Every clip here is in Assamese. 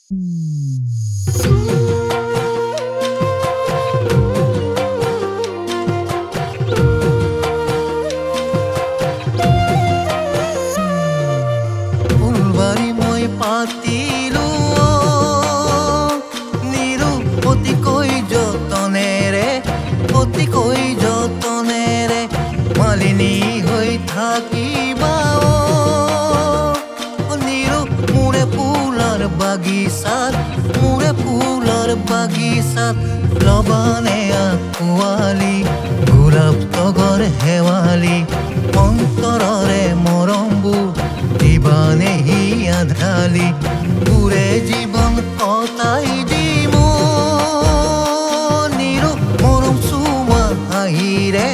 ফুলবাৰী মই পাতিলো নিৰু অতিকৈ যতনেৰে মালিনী হৈ থাকিবা নিৰু মোৰে ফুলৰ বাগিচাত লবানে আঁকোৱালি গোলাপ তগৰ শেৱালি অন্তৰৰে মৰমবোৰ দিবানেহি আধালি পুৰে জীৱন কটাই দিম নিৰু মৰম চুমা হাঁহিৰে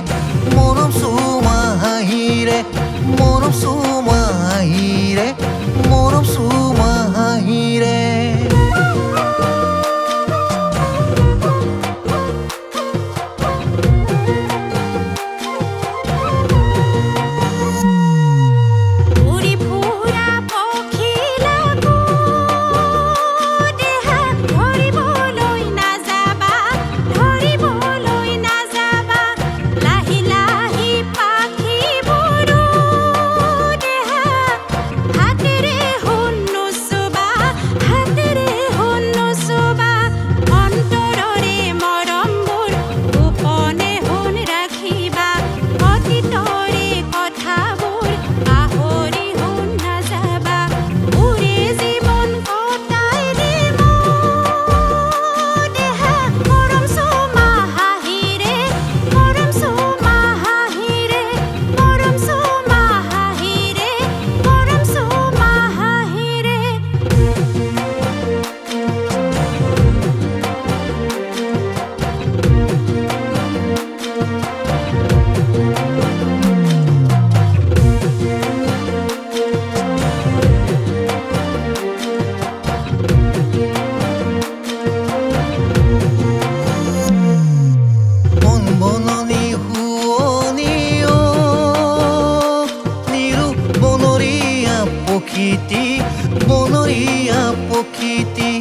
বনৰীয়া প্ৰকৃতি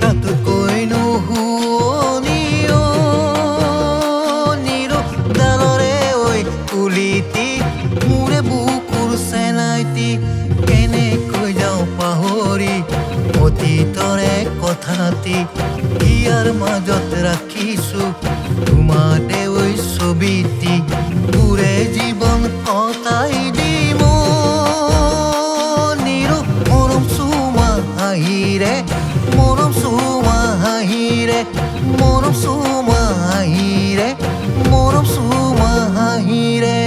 তাতকৈ নুশুৱনি নিৰু ডালৰে ঐ কুলিতি মোৰে বুকুৰ চেনাইতি কেনেকৈ যাওঁ পাহৰি অতীতৰে কথাতি ইয়াৰ মাজত ৰাখিছো তোমাৰে ঐ ছবিটি পুৰে জীৱন কটাই দিম মৰম চুমা হাঁহিৰে